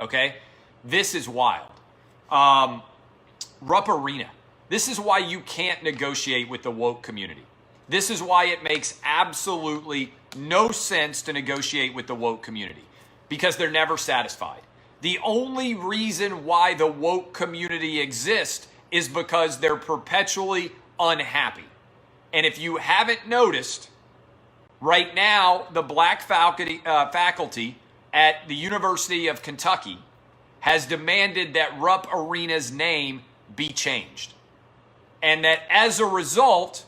okay? This is wild. Rupp Arena. This is why you can't negotiate with the woke community. This is why it makes absolutely no sense to negotiate with the woke community, because they're never satisfied. The only reason why the woke community exists is because they're perpetually unhappy. And if you haven't noticed, right now, the black faculty at the University of Kentucky has demanded that Rupp Arena's name be changed. And that as a result,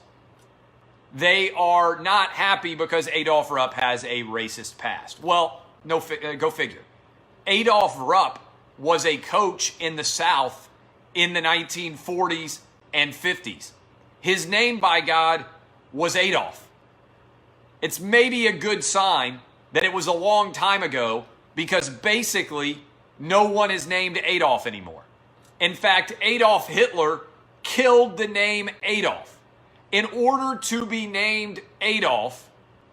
they are not happy because Adolph Rupp has a racist past. Well, no, go figure. Adolph Rupp was a coach in the South in the 1940s and 50s. His name, by God, was Adolph. It's maybe a good sign that it was a long time ago, because basically no one is named Adolf anymore. In fact, Adolf Hitler killed the name Adolf. In order to be named Adolf,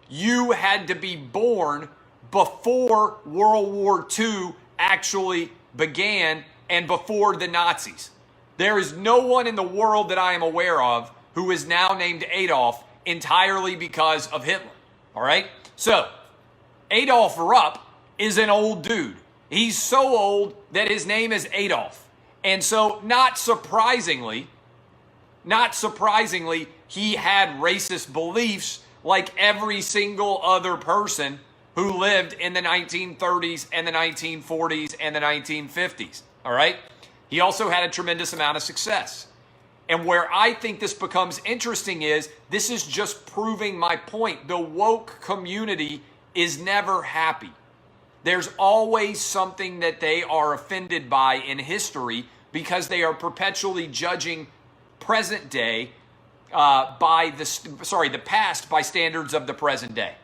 you had to be born before World War II actually began and before the Nazis. There is no one in the world that I am aware of who is now named Adolf entirely because of Hitler. All right? So, Adolph Rupp is an old dude. He's so old that his name is Adolf. And so, not surprisingly, he had racist beliefs like every single other person who lived in the 1930s and the 1940s and the 1950s. All right? He also had a tremendous amount of success. And where I think this becomes interesting is, this is just proving my point. The woke community is never happy. There's always something that they are offended by in history, because they are perpetually judging present day the past by standards of the present day.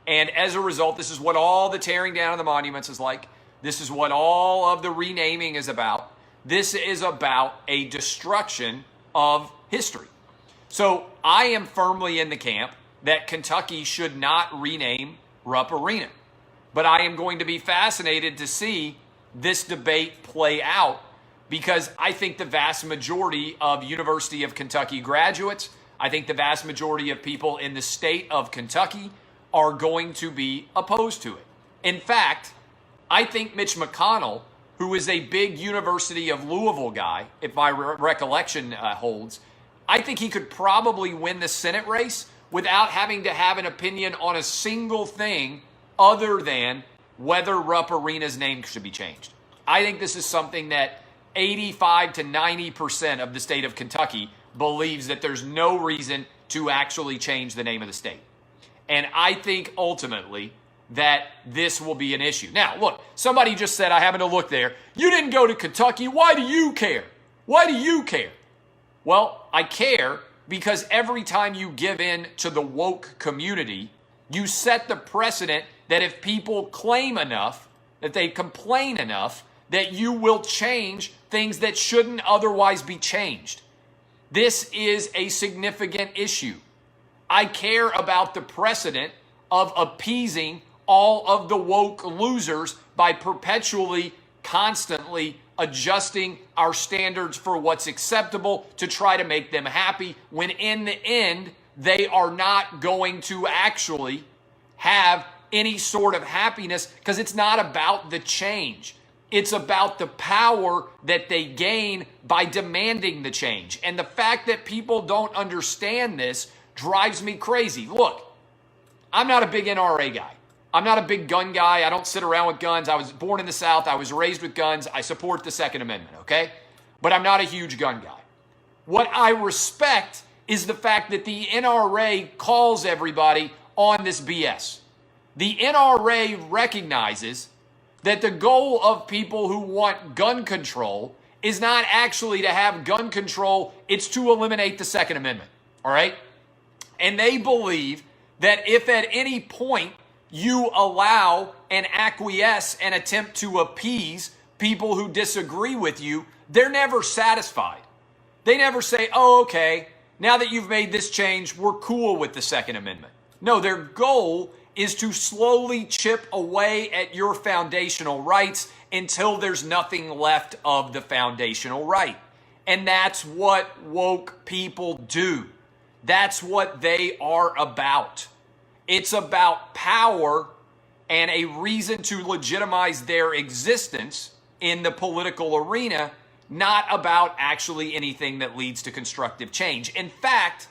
And as a result, this is what all the tearing down of the monuments is like. This is what all of the renaming is about. This is about a destruction of history. So I am firmly in the camp that Kentucky should not rename Rupp Arena. But I am going to be fascinated to see this debate play out, because I think the vast majority of University of Kentucky graduates, I think the vast majority of people in the state of Kentucky are going to be opposed to it. In fact, I think Mitch McConnell, who is a big University of Louisville guy, if my recollection holds, I think he could probably win the Senate race without having to have an opinion on a single thing other than whether Rupp Arena's name should be changed. I think this is something that 85 to 90% of the state of Kentucky believes that there's no reason to actually change the name of the state. And I think ultimately that this will be an issue. Now, look, somebody just said, I happened to look there, you didn't go to Kentucky. Why do you care? Why do you care? Well, I care because every time you give in to the woke community, you set the precedent that if people claim enough, that they complain enough, that you will change things that shouldn't otherwise be changed. This is a significant issue. I care about the precedent of appeasing all of the woke losers by perpetually, constantly adjusting our standards for what's acceptable to try to make them happy, when in the end, they are not going to actually have any sort of happiness, because it's not about the change. It's about the power that they gain by demanding the change. And the fact that people don't understand this drives me crazy. Look, I'm not a big NRA guy. I'm not a big gun guy. I don't sit around with guns. I was born in the South. I was raised with guns. I support the Second Amendment, okay? But I'm not a huge gun guy. What I respect is the fact that the NRA calls everybody on this BS. The NRA recognizes that the goal of people who want gun control is not actually to have gun control, it's to eliminate the Second Amendment, all right? And they believe that if at any point you allow and acquiesce and attempt to appease people who disagree with you, they're never satisfied. They never say, oh, okay, now that you've made this change, we're cool with the Second Amendment. No, their goal is to slowly chip away at your foundational rights until there's nothing left of the foundational right. And that's what woke people do. That's what they are about. It's about power and a reason to legitimize their existence in the political arena, not about actually anything that leads to constructive change. In fact,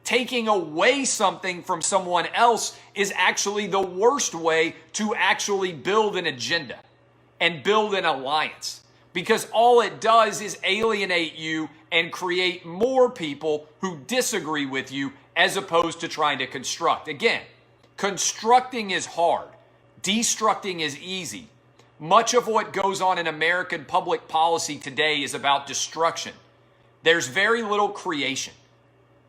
taking away something from someone else is actually the worst way to actually build an agenda and build an alliance, because all it does is alienate you and create more people who disagree with you as opposed to trying to construct. Again, constructing is hard. Destructing is easy. Much of what goes on in American public policy today is about destruction. There's very little creation,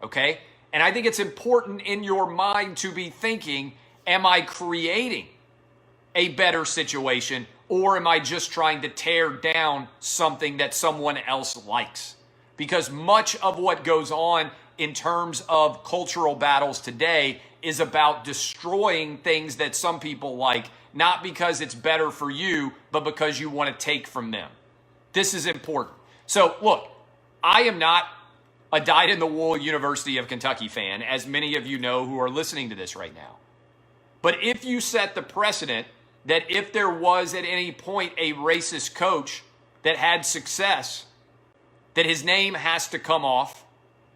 okay? And I think it's important in your mind to be thinking, am I creating a better situation, or am I just trying to tear down something that someone else likes? Because much of what goes on in terms of cultural battles today is about destroying things that some people like, not because it's better for you, but because you want to take from them. This is important. So look, I am not a dyed-in-the-wool University of Kentucky fan, as many of you know who are listening to this right now. But if you set the precedent that if there was at any point a racist coach that had success, that his name has to come off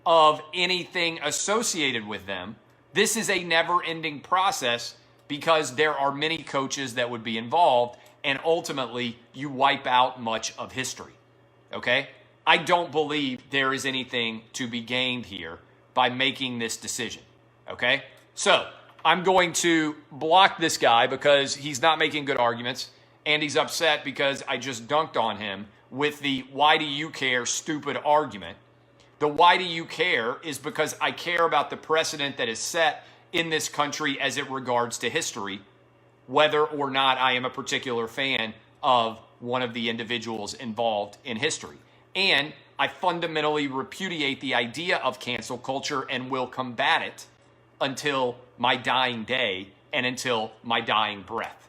of anything associated with them, this is a never-ending process because there are many coaches that would be involved, and ultimately you wipe out much of history, okay? I don't believe there is anything to be gained here by making this decision, okay? So I'm going to block this guy because he's not making good arguments, and he's upset because I just dunked on him with the why do you care stupid argument. The why do you care is because I care about the precedent that is set in this country as it regards to history, whether or not I am a particular fan of one of the individuals involved in history. And I fundamentally repudiate the idea of cancel culture and will combat it until my dying day and until my dying breath.